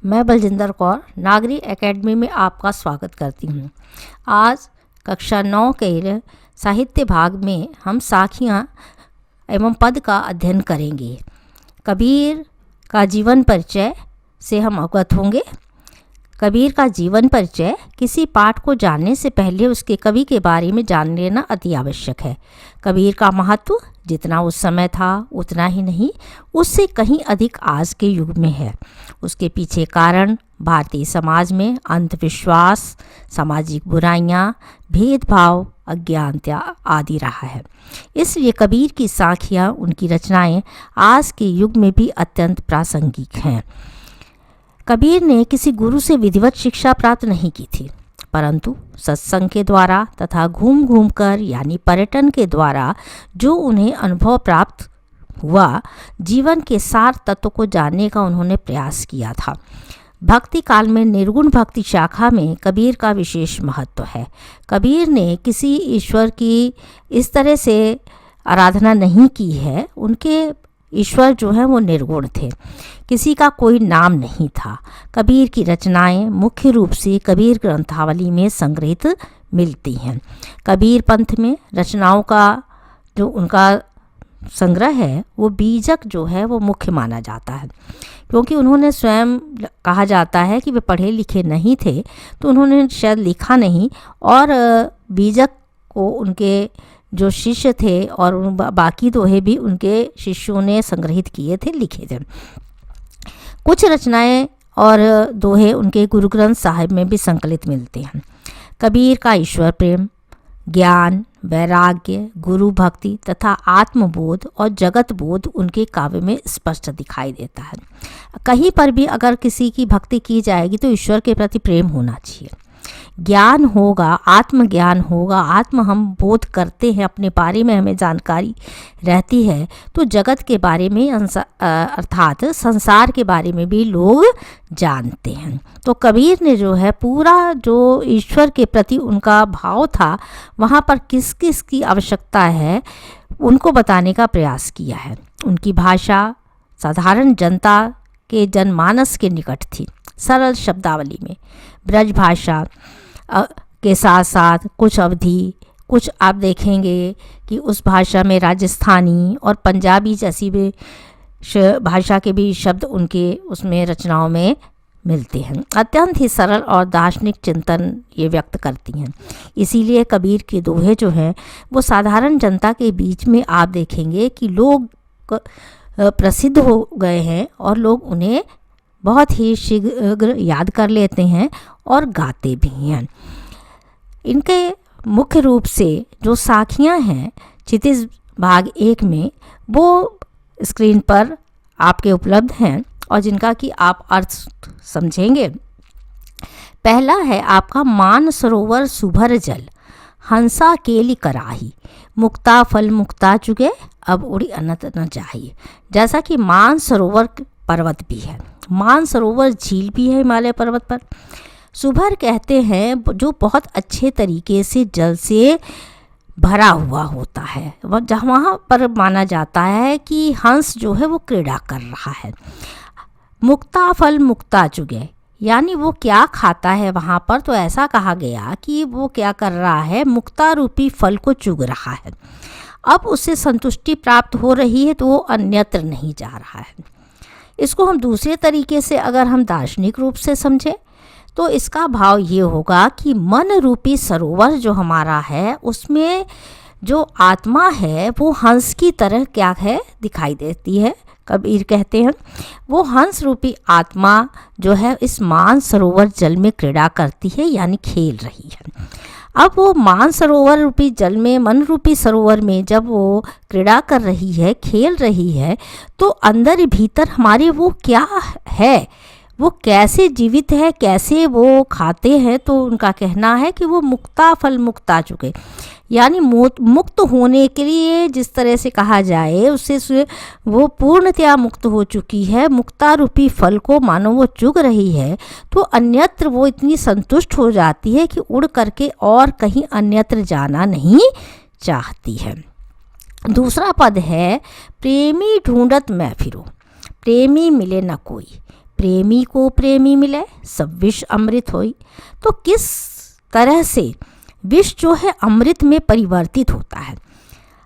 मैं बलजिंदर कौर नागरिक एकेडमी में आपका स्वागत करती हूँ। आज कक्षा 9 के साहित्य भाग में हम साखियाँ एवं पद का अध्ययन करेंगे। कबीर का जीवन परिचय से हम अवगत होंगे। कबीर का जीवन परिचय किसी पाठ को जानने से पहले उसके कवि के बारे में जान लेना अति आवश्यक है। कबीर का महत्व जितना उस समय था उतना ही नहीं, उससे कहीं अधिक आज के युग में है। उसके पीछे कारण भारतीय समाज में अंधविश्वास, सामाजिक बुराइयां, भेदभाव, अज्ञानता आदि रहा है। इसलिए कबीर की साखियाँ, उनकी रचनाएं आज के युग में भी अत्यंत प्रासंगिक हैं। कबीर ने किसी गुरु से विधिवत शिक्षा प्राप्त नहीं की थी, परंतु सत्संग के द्वारा तथा घूम घूम कर यानी पर्यटन के द्वारा जो उन्हें अनुभव प्राप्त हुआ, जीवन के सार तत्व को जानने का उन्होंने प्रयास किया था। भक्ति काल में निर्गुण भक्ति शाखा में कबीर का विशेष महत्व है। कबीर ने किसी ईश्वर की इस तरह से आराधना नहीं की है। उनके ईश्वर जो है वो निर्गुण थे, किसी का कोई नाम नहीं था। कबीर की रचनाएं मुख्य रूप से कबीर ग्रंथावली में संग्रहित मिलती हैं। कबीर पंथ में रचनाओं का जो उनका संग्रह है वो बीजक जो है वो मुख्य माना जाता है, क्योंकि उन्होंने स्वयं, कहा जाता है कि वे पढ़े लिखे नहीं थे, तो उन्होंने शायद लिखा नहीं और बीजक को उनके जो शिष्य थे और बाकी दोहे भी उनके शिष्यों ने संग्रहित किए थे, लिखे थे। कुछ रचनाएं और दोहे उनके गुरु ग्रंथ साहिब में भी संकलित मिलते हैं। कबीर का ईश्वर प्रेम, ज्ञान, वैराग्य, गुरु भक्ति तथा आत्मबोध और जगत बोध उनके काव्य में स्पष्ट दिखाई देता है। कहीं पर भी अगर किसी की भक्ति की जाएगी तो ईश्वर के प्रति प्रेम होना चाहिए। ज्ञान होगा, आत्मज्ञान होगा, आत्म हम बोध करते हैं, अपने बारे में हमें जानकारी रहती है, तो जगत के बारे में अर्थात संसार के बारे में भी लोग जानते हैं। तो कबीर ने जो है पूरा जो ईश्वर के प्रति उनका भाव था, वहाँ पर किस किस की आवश्यकता है उनको बताने का प्रयास किया है। उनकी भाषा साधारण जनता के जनमानस के निकट थी। सरल शब्दावली में ब्रज भाषा के साथ साथ कुछ आप देखेंगे कि उस भाषा में राजस्थानी और पंजाबी जैसी भी भाषा के भी शब्द उनके उसमें रचनाओं में मिलते हैं। अत्यंत ही सरल और दार्शनिक चिंतन ये व्यक्त करती हैं। इसीलिए कबीर के दोहे जो हैं वो साधारण जनता के बीच में आप देखेंगे कि लोग प्रसिद्ध हो गए हैं और लोग उन्हें बहुत ही शीघ्र याद कर लेते हैं और गाते भी हैं। इनके मुख्य रूप से जो साखियाँ हैं क्षितिज भाग 1 में, वो स्क्रीन पर आपके उपलब्ध हैं और जिनका कि आप अर्थ समझेंगे। पहला है आपका मान सरोवर सुभर जल, हंसा केली कराही, मुक्ता फल मुक्ता चुगे, अब उड़ी अनंत न जाही। जैसा कि मान सरोवर पर्वत भी है, मान सरोवर झील भी है हिमालय पर्वत पर। सुभर कहते हैं जो बहुत अच्छे तरीके से जल से भरा हुआ होता है, वहाँ पर माना जाता है कि हंस जो है वो क्रीड़ा कर रहा है। मुक्ता फल मुक्ता चुगे, यानी वो क्या खाता है वहाँ पर, तो ऐसा कहा गया कि वो क्या कर रहा है, मुक्ता रूपी फल को चुग रहा है। अब उससे संतुष्टि प्राप्त हो रही है तो वो अन्यत्र नहीं जा रहा है। इसको हम दूसरे तरीके से अगर हम दार्शनिक रूप से समझें तो इसका भाव ये होगा कि मन रूपी सरोवर जो हमारा है उसमें जो आत्मा है वो हंस की तरह क्या है, दिखाई देती है। कबीर कहते हैं वो हंस रूपी आत्मा जो है इस मान सरोवर जल में क्रीड़ा करती है, यानी खेल रही है। अब वो मान सरोवर रूपी जल में, मन रूपी सरोवर में जब वो क्रीड़ा कर रही है, खेल रही है, तो अंदर भीतर हमारे वो क्या है, वो कैसे जीवित है, कैसे वो खाते हैं, तो उनका कहना है कि वो मुक्ता फल मुक्ता चुके, यानी मुक्त होने के लिए जिस तरह से कहा जाए उससे वो पूर्णतया मुक्त हो चुकी है। मुक्ता रूपी फल को मानो वो चुग रही है, तो अन्यत्र वो इतनी संतुष्ट हो जाती है कि उड़ करके और कहीं अन्यत्र जाना नहीं चाहती है। दूसरा पद है प्रेमी ढूंढत मैं फिरो, प्रेमी मिले न कोई, प्रेमी को प्रेमी मिले सब विष अमृत होई। तो किस तरह से विष जो है अमृत में परिवर्तित होता है।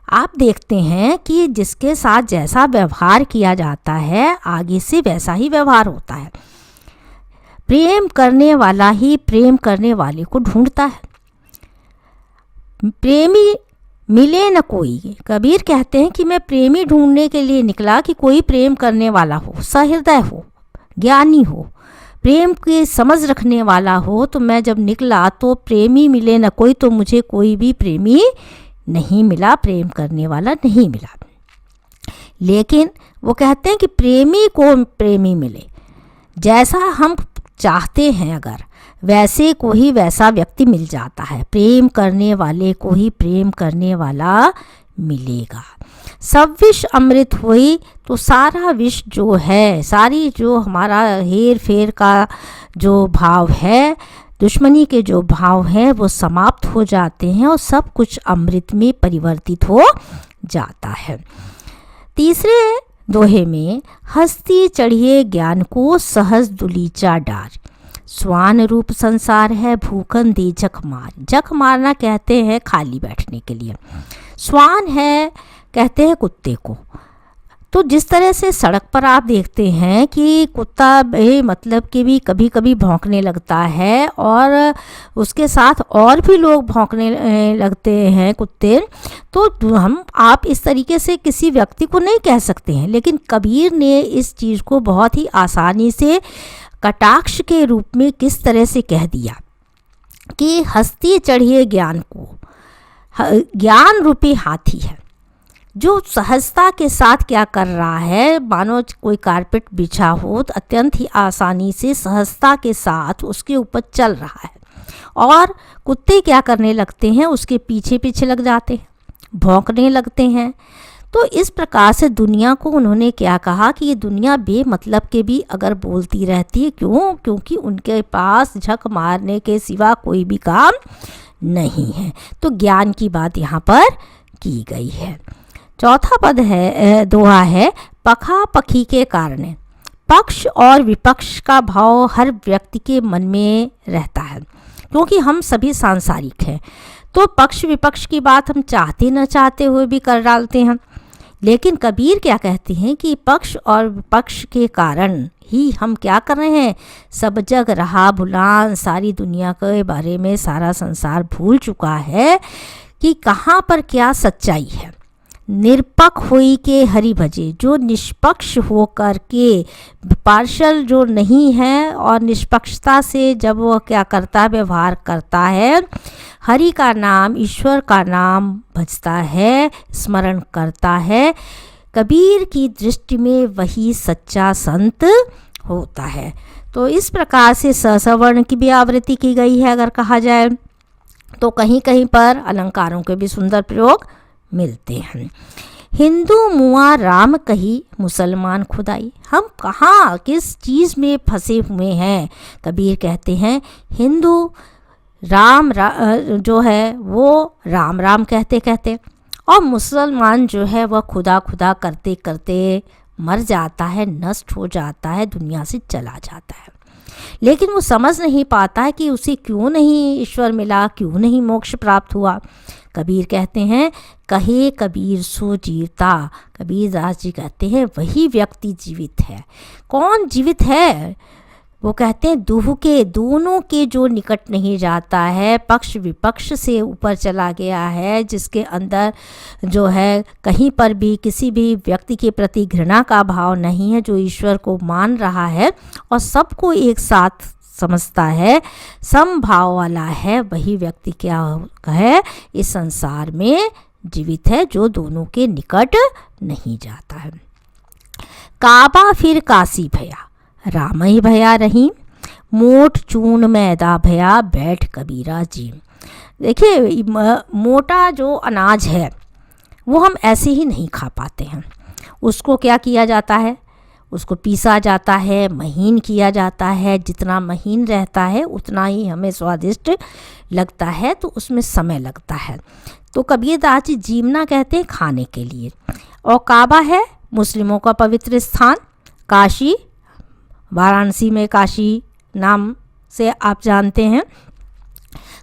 आप देखते हैं कि जिसके साथ जैसा व्यवहार किया जाता है आगे से वैसा ही व्यवहार होता है। प्रेम करने वाला ही प्रेम करने वाले को ढूंढता है। प्रेमी मिले न कोई। कबीर कहते हैं कि मैं प्रेमी ढूंढने के लिए निकला कि कोई प्रेम करने वाला हो, सहृदय हो, ज्ञानी हो, प्रेम की समझ रखने वाला हो। तो मैं जब निकला तो प्रेमी मिले न कोई, तो मुझे कोई भी प्रेमी नहीं मिला, प्रेम करने वाला नहीं मिला। लेकिन वो कहते हैं कि प्रेमी को प्रेमी मिले, जैसा हम चाहते हैं अगर वैसे को ही वैसा व्यक्ति मिल जाता है। प्रेम करने वाले को ही प्रेम करने वाला मिलेगा। सब विष अमृत हुई। तो सारा विष जो है, सारी जो हमारा हेर फेर का जो भाव है, दुश्मनी के जो भाव हैं वो समाप्त हो जाते हैं और सब कुछ अमृत में परिवर्तित हो जाता है। तीसरे दोहे में हस्ती चढ़िए ज्ञान को सहज दुलीचा डार, स्वान रूप संसार है भूखन दे जख मार। जख मारना कहते हैं खाली बैठने के लिए, स्वान है कहते हैं कुत्ते को। तो जिस तरह से सड़क पर आप देखते हैं कि कुत्ता मतलब कि भी कभी कभी भौंकने लगता है और उसके साथ और भी लोग भौंकने लगते हैं कुत्ते, तो हम आप इस तरीके से किसी व्यक्ति को नहीं कह सकते हैं। लेकिन कबीर ने इस चीज़ को बहुत ही आसानी से कटाक्ष के रूप में किस तरह से कह दिया कि हस्ती चढ़िए ज्ञान को, ज्ञान रूपी हाथी है जो सहजता के साथ क्या कर रहा है, मानो कोई कारपेट बिछा हो तो अत्यंत ही आसानी से सहजता के साथ उसके ऊपर चल रहा है। और कुत्ते क्या करने लगते हैं, उसके पीछे पीछे लग जाते हैं, भौंकने लगते हैं। तो इस प्रकार से दुनिया को उन्होंने क्या कहा कि ये दुनिया बेमतलब के भी अगर बोलती रहती है, क्यों? क्योंकि उनके पास झक मारने के सिवा कोई भी काम नहीं है। तो ज्ञान की बात यहाँ पर की गई है। चौथा पद है, दोहा है, पखा पखी के कारण। पक्ष और विपक्ष का भाव हर व्यक्ति के मन में रहता है, क्योंकि हम सभी सांसारिक हैं। तो पक्ष विपक्ष की बात हम चाहते न चाहते हुए भी कर डालते हैं। लेकिन कबीर क्या कहते हैं कि पक्ष और विपक्ष के कारण ही हम क्या कर रहे हैं, सब जग रहा भुलान, सारी दुनिया के बारे में सारा संसार भूल चुका है कि कहाँ पर क्या सच्चाई है। निरपक्ष होई के हरि भजे, जो निष्पक्ष हो कर के, पार्शल जो नहीं है और निष्पक्षता से जब वो क्या करता, व्यवहार करता है, हरि का नाम, ईश्वर का नाम भजता है, स्मरण करता है, कबीर की दृष्टि में वही सच्चा संत होता है। तो इस प्रकार से सवर्ण की भी आवृत्ति की गई है अगर कहा जाए तो। कहीं कहीं पर अलंकारों के भी सुंदर प्रयोग मिलते हैं। हिंदू मुआ राम कही, मुसलमान खुदाई। हम कहाँ किस चीज़ में फंसे हुए हैं? कबीर कहते हैं हिंदू राम जो है वो राम राम कहते कहते, और मुसलमान जो है वह खुदा खुदा करते करते मर जाता है, नष्ट हो जाता है, दुनिया से चला जाता है। लेकिन वो समझ नहीं पाता है कि उसे क्यों नहीं ईश्वर मिला, क्यों नहीं मोक्ष प्राप्त हुआ। कबीर कहते हैं कहे कबीर सो जीवता। कबीर दास जी कहते हैं वही व्यक्ति जीवित है। कौन जीवित है? वो कहते हैं दूह के, दोनों के जो निकट नहीं जाता है, पक्ष विपक्ष से ऊपर चला गया है, जिसके अंदर जो है कहीं पर भी किसी भी व्यक्ति के प्रति घृणा का भाव नहीं है, जो ईश्वर को मान रहा है और सबको एक साथ समझता है, समभाव वाला है, वही व्यक्ति क्या है, इस संसार में जीवित है, जो दोनों के निकट नहीं जाता है। काबा फिर काशी भया, राम ही भया रही, मोट चून मैदा भया, बैठ कबीरा जी। देखिए मोटा जो अनाज है वो हम ऐसे ही नहीं खा पाते हैं। उसको क्या किया जाता है, उसको पीसा जाता है, महीन किया जाता है। जितना महीन रहता है उतना ही हमें स्वादिष्ट लगता है, तो उसमें समय लगता है। तो कबीर दास जी जीवना कहते हैं खाने के लिए। और काबा है मुस्लिमों का पवित्र स्थान, काशी वाराणसी में काशी नाम से आप जानते हैं।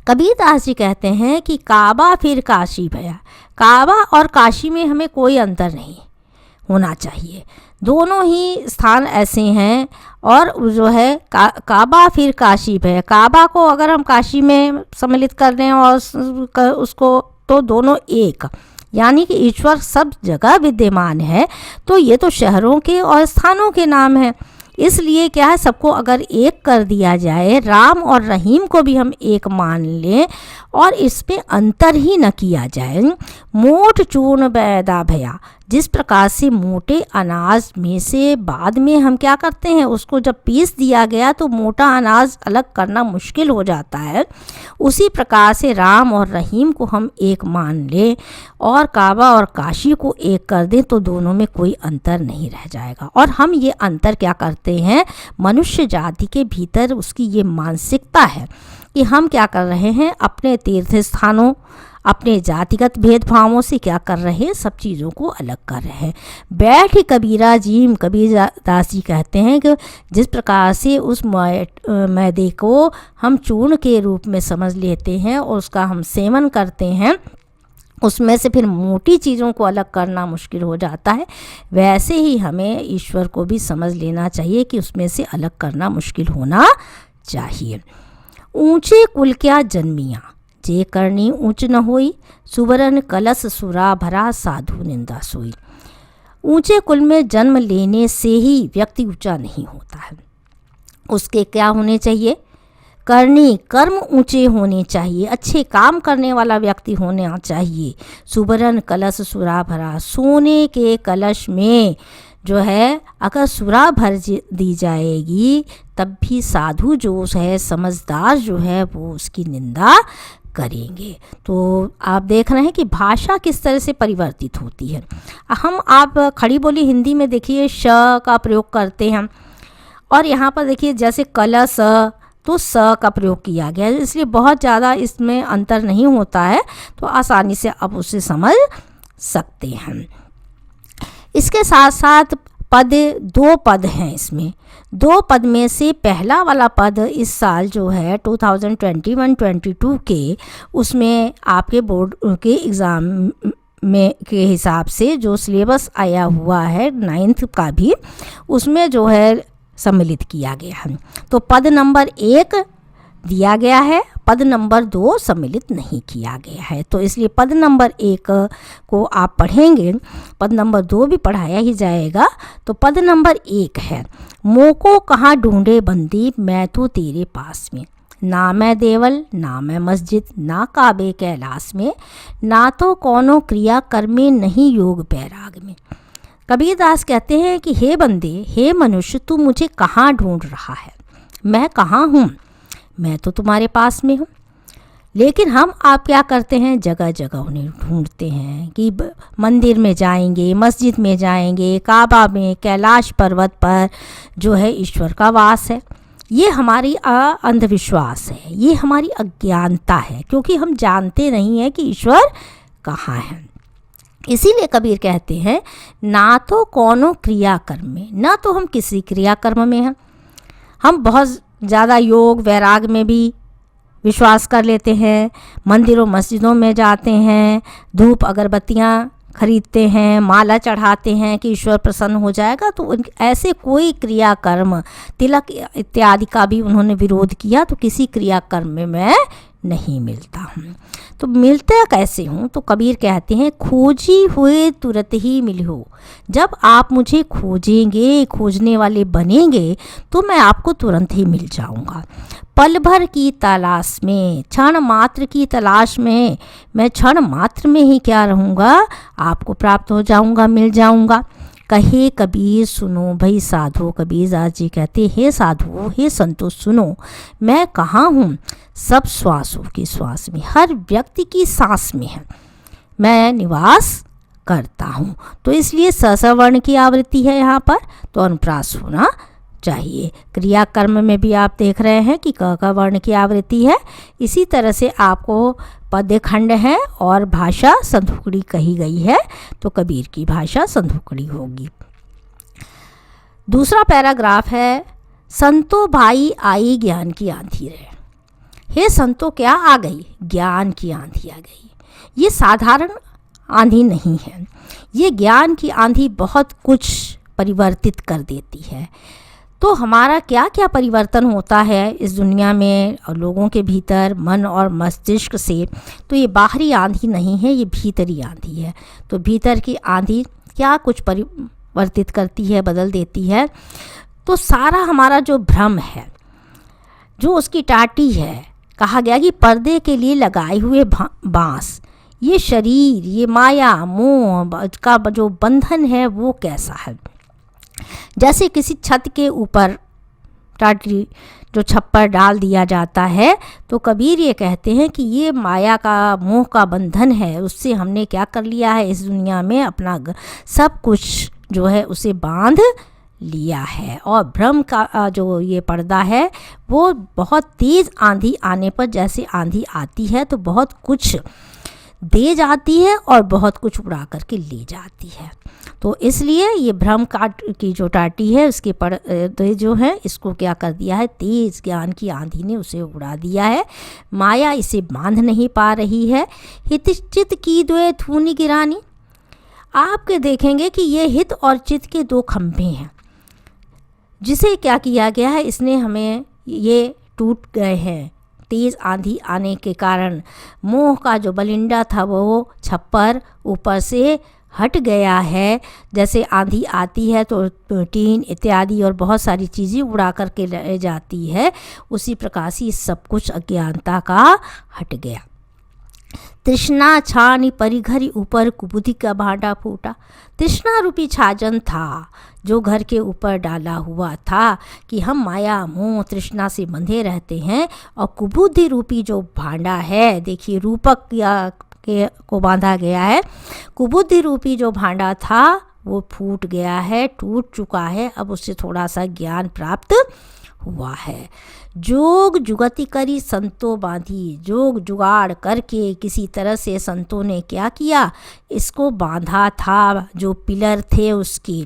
कबीरदास जी कहते हैं कि काबा फिर काशी भया, काबा और काशी में हमें कोई अंतर नहीं होना चाहिए, दोनों ही स्थान ऐसे हैं। और जो है काबा फिर काशी भया, काबा को अगर हम काशी में सम्मिलित कर दें और उसको, तो दोनों एक, यानी कि ईश्वर सब जगह विद्यमान है। तो ये तो शहरों के और स्थानों के नाम हैं, इसलिए क्या है, सबको अगर एक कर दिया जाए, राम और रहीम को भी हम एक मान लें और इसमें अंतर ही न किया जाए। मोट चूर्ण बैदा भया, जिस प्रकार से मोटे अनाज में से बाद में हम क्या करते हैं, उसको जब पीस दिया गया तो मोटा अनाज अलग करना मुश्किल हो जाता है, उसी प्रकार से राम और रहीम को हम एक मान लें और काबा और काशी को एक कर दें तो दोनों में कोई अंतर नहीं रह जाएगा। और हम ये अंतर क्या करते हैं, मनुष्य जाति के भीतर उसकी ये मानसिकता है कि हम क्या कर रहे हैं, अपने तीर्थ स्थानों, अपने जातिगत भेदभावों से क्या कर रहे हैं, सब चीज़ों को अलग कर रहे हैं। बैठ कबीरा जीम, कबीरदास जी कहते हैं कि जिस प्रकार से उस मैदे को हम चूर्ण के रूप में समझ लेते हैं और उसका हम सेवन करते हैं, उसमें से फिर मोटी चीज़ों को अलग करना मुश्किल हो जाता है, वैसे ही हमें ईश्वर को भी समझ लेना चाहिए कि उसमें से अलग करना मुश्किल होना चाहिए। ऊंचे कुल क्या जन्मिया, जे करनी ऊंच न होई, सुवरन कलश सुरा भरा साधु निंदा सोई। ऊंचे कुल में जन्म लेने से ही व्यक्ति ऊंचा नहीं होता है, उसके क्या होने चाहिए, करनी कर्म ऊंचे होने चाहिए, अच्छे काम करने वाला व्यक्ति होना चाहिए। सुवरन कलश सुरा भरा, सोने के कलश में जो है अगर सुरा भर दी जाएगी तब भी साधु जो है, समझदार जो है, वो उसकी निंदा करेंगे। तो आप देख रहे हैं कि भाषा किस तरह से परिवर्तित होती है। आप खड़ी बोली हिंदी में देखिए श का प्रयोग करते हैं और यहाँ पर देखिए जैसे कलश तो स का प्रयोग किया गया है, इसलिए बहुत ज़्यादा इसमें अंतर नहीं होता है, तो आसानी से आप उसे समझ सकते हैं। इसके साथ साथ पद, दो पद हैं इसमें, दो पद में से पहला वाला पद इस साल जो है 2021-22 के, उसमें आपके बोर्ड के एग्ज़ाम में के हिसाब से जो सिलेबस आया हुआ है 9th का भी, उसमें जो है सम्मिलित किया गया है। तो पद नंबर 1 दिया गया है, पद नंबर 2 सम्मिलित नहीं किया गया है, तो इसलिए पद नंबर 1 को आप पढ़ेंगे, पद नंबर 2 भी पढ़ाया ही जाएगा। तो पद नंबर 1 है, मोको कहाँ ढूंढे बंदी मैं तो तेरे पास में, ना मैं देवल ना मैं मस्जिद ना काबे कैलाश में, ना तो कौनो क्रिया कर्मे नहीं योग बैराग में। कबीरदास कहते हैं कि हे बंदे, हे मनुष्य, तू मुझे कहाँ ढूंढ रहा है, मैं कहाँ हूँ, मैं तो तुम्हारे पास में हूँ। लेकिन हम आप क्या करते हैं, जगह जगह उन्हें ढूंढते हैं कि मंदिर में जाएंगे, मस्जिद में जाएंगे, काबा में, कैलाश पर्वत पर जो है ईश्वर का वास है। ये हमारी अंधविश्वास है, ये हमारी अज्ञानता है, क्योंकि हम जानते नहीं हैं कि ईश्वर कहाँ है। इसीलिए कबीर कहते हैं ना तो कौनो क्रियाकर्म में, ना तो हम किसी क्रियाकर्म में हैं। हम बहुत ज़्यादा योग वैराग में भी विश्वास कर लेते हैं, मंदिरों मस्जिदों में जाते हैं, धूप अगरबत्तियाँ खरीदते हैं, माला चढ़ाते हैं कि ईश्वर प्रसन्न हो जाएगा, तो ऐसे कोई क्रियाकर्म, तिलक इत्यादि का भी उन्होंने विरोध किया, तो किसी क्रियाकर्म में मैं नहीं मिलता हूँ। तो मिलता कैसे हूँ, तो कबीर कहते हैं खोजी हुए तुरंत ही मिलो, जब आप मुझे खोजेंगे, खोजने वाले बनेंगे, तो मैं आपको तुरंत ही मिल जाऊँगा। पल भर की तलाश में, क्षण मात्र की तलाश में, मैं क्षण मात्र में ही क्या रहूँगा, आपको प्राप्त हो जाऊँगा, मिल जाऊँगा। कहे कबीर सुनो भई साधो, कबीरदास जी कहते हे साधुओं, हे संतो सुनो, मैं कहाँ हूँ, सब श्वासों के श्वास में, हर व्यक्ति की सांस में है मैं निवास करता हूँ। तो इसलिए सवर्ण की आवृत्ति है यहाँ पर, तो अनुप्रास होना चाहिए। क्रियाकर्म में भी आप देख रहे हैं कि क का वर्ण की आवृत्ति है। इसी तरह से आपको पद्य खंड है और भाषा संधुकड़ी कही गई है, तो कबीर की भाषा संधुकड़ी होगी। दूसरा पैराग्राफ है संतो भाई आई ज्ञान की आंधी रे। हे संतो, क्या आ गई? ज्ञान की आंधी आ गई। ये साधारण आंधी नहीं है, ये ज्ञान की आंधी बहुत कुछ परिवर्तित कर देती है। तो हमारा क्या क्या परिवर्तन होता है इस दुनिया में और लोगों के भीतर, मन और मस्तिष्क से? तो ये बाहरी आंधी नहीं है, ये भीतरी आंधी है। तो भीतर की आंधी क्या कुछ परिवर्तित करती है, बदल देती है? तो सारा हमारा जो भ्रम है, जो उसकी टाटी है, कहा गया कि पर्दे के लिए लगाए हुए बांस, ये शरीर, ये माया मोह का जो बंधन है वो कैसा है? जैसे किसी छत के ऊपर टाटी जो छप्पर डाल दिया जाता है, तो कबीर ये कहते हैं कि ये माया का मोह का बंधन है, उससे हमने क्या कर लिया है इस दुनिया में, अपना सब कुछ जो है उसे बांध लिया है। और भ्रम का जो ये पर्दा है वो बहुत तेज़ आंधी आने पर, जैसे आंधी आती है तो बहुत कुछ दे जाती है और बहुत कुछ उड़ा करके ले जाती है। तो इसलिए ये भ्रम की जो टाटी है उसके पर्दे जो है इसको क्या कर दिया है, तेज ज्ञान की आंधी ने उसे उड़ा दिया है। माया इसे बांध नहीं पा रही है। हित चित की द्वे थूनी गिरानी, आपके देखेंगे कि ये हित और चित के दो खंभे हैं, जिसे क्या किया गया है, इसने हमें ये टूट गए हैं। तेज़ आंधी आने के कारण मोह का जो बलिंडा था वो छप्पर ऊपर से हट गया है। जैसे आंधी आती है तो टीन इत्यादि और बहुत सारी चीज़ें उड़ा करके ले जाती है, उसी प्रकार से सब कुछ अज्ञानता का हट गया। तृष्णा छानी परिघरी ऊपर कुबुद्धि का भांडा फूटा। तृष्णा रूपी छाजन था जो घर के ऊपर डाला हुआ था कि हम माया मोह तृष्णा से बंधे रहते हैं, और कुबुद्धि रूपी जो भांडा है, देखिए रूपक को बांधा गया है, कुबुद्धि रूपी जो भांडा था वो फूट गया है, टूट चुका है। अब उससे थोड़ा सा ज्ञान प्राप्त हुआ है। जोग जुगति करी संतो बांधी, जोग जुगाड़ करके किसी तरह से संतों ने क्या किया, इसको बांधा था। जो पिलर थे उसकी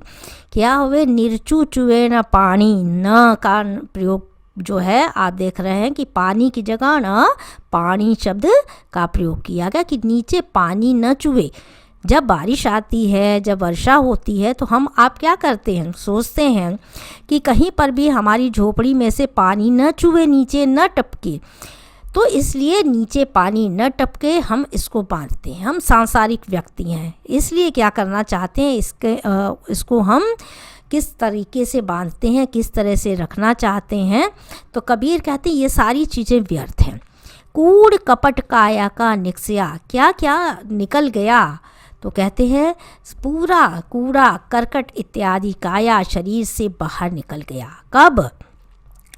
क्या हुए, निर्चु चुए न पानी, न का प्रयोग जो है आप देख रहे हैं कि पानी की जगह न पानी शब्द का प्रयोग किया गया, कि नीचे पानी न चुए। जब बारिश आती है, जब वर्षा होती है, तो हम आप क्या करते हैं, सोचते हैं कि कहीं पर भी हमारी झोपड़ी में से पानी न चुए, नीचे न टपके। तो इसलिए नीचे पानी न टपके हम इसको बांधते हैं। हम सांसारिक व्यक्ति हैं, इसलिए क्या करना चाहते हैं, इसको हम किस तरीके से बांधते हैं, किस तरह से रखना चाहते हैं। तो कबीर कहते हैं ये सारी चीज़ें व्यर्थ हैं। कूड़ कपट काया का निकसिया, क्या क्या निकल गया। तो कहते हैं पूरा कूड़ा करकट इत्यादि काया शरीर से बाहर निकल गया। कब?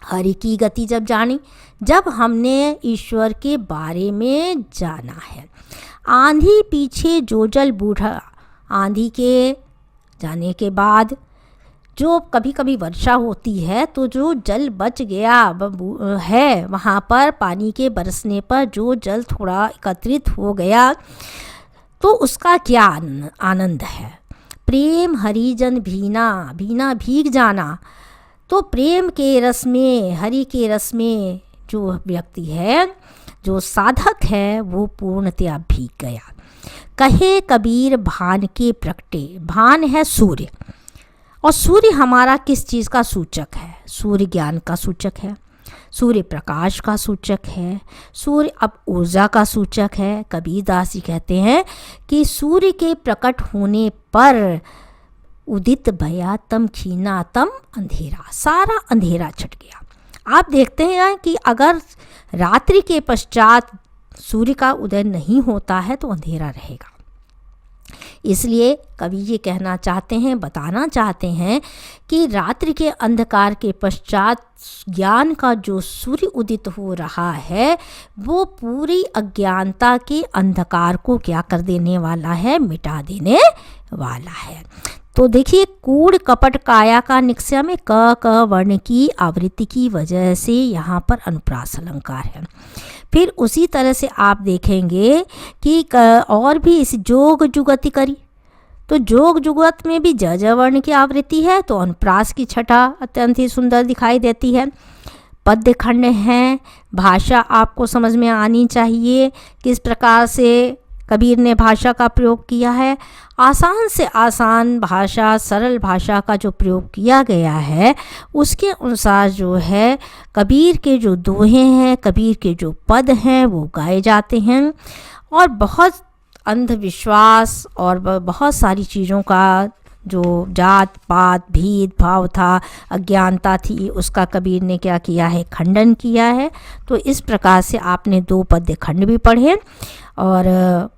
हरि की गति जब जानी, जब हमने ईश्वर के बारे में जाना है। आंधी पीछे जो जल बूढ़ा, आंधी के जाने के बाद जो कभी कभी वर्षा होती है तो जो जल बच गया है, वहाँ पर पानी के बरसने पर जो जल थोड़ा एकत्रित हो गया, तो उसका क्या आनंद है। प्रेम हरिजन भीना, भीना भीग जाना। तो प्रेम के रस में, हरि के रस में जो व्यक्ति है, जो साधक है, वो पूर्णतया भीग गया। कहे कबीर भान के प्रगटे, भान है सूर्य, और सूर्य हमारा किस चीज़ का सूचक है, सूर्य ज्ञान का सूचक है, सूर्य प्रकाश का सूचक है, सूर्य अब ऊर्जा का सूचक है। कबीरदास जी कहते हैं कि सूर्य के प्रकट होने पर उदित भया तम खीना तम अंधेरा, सारा अंधेरा छट गया। आप देखते हैं कि अगर रात्रि के पश्चात सूर्य का उदय नहीं होता है तो अंधेरा रहेगा। इसलिए कवि ये कहना चाहते हैं, बताना चाहते हैं कि रात्रि के अंधकार के पश्चात ज्ञान का जो सूर्य उदित हो रहा है, वो पूरी अज्ञानता के अंधकार को क्या कर देने वाला है, मिटा देने वाला है। तो देखिए, कूड़ कपट काया का निक्ष्या में क वर्ण की आवृत्ति की वजह से यहाँ पर अनुप्रास अलंकार है। फिर उसी तरह से आप देखेंगे कि और भी इस जोग जुगति करी, तो जोग जुगत में भी ज ज वर्ण की आवृत्ति है, तो अनुप्रास की छटा अत्यंत ही सुंदर दिखाई देती है। पद्य खंड हैं, भाषा आपको समझ में आनी चाहिए, किस प्रकार से कबीर ने भाषा का प्रयोग किया है। आसान से आसान भाषा, सरल भाषा का जो प्रयोग किया गया है उसके अनुसार जो है कबीर के जो दोहे हैं, कबीर के जो पद हैं वो गाए जाते हैं। और बहुत अंधविश्वास और बहुत सारी चीज़ों का जो जात पात भेदभाव था, अज्ञानता थी, उसका कबीर ने क्या किया है, खंडन किया है। तो इस प्रकार से आपने 2 पद्य खंड भी पढ़े और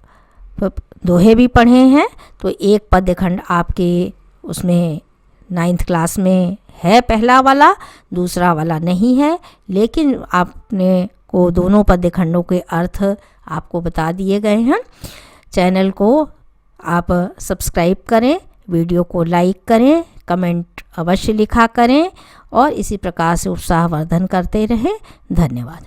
दोहे भी पढ़े हैं। तो एक पद्य खंड आपके उसमें 9th क्लास में है, पहला वाला, दूसरा वाला नहीं है, लेकिन आपने को दोनों पद्य खंडों के अर्थ आपको बता दिए गए हैं। चैनल को आप सब्सक्राइब करें, वीडियो को लाइक करें, कमेंट अवश्य लिखा करें और इसी प्रकार से उत्साहवर्धन करते रहें। धन्यवाद।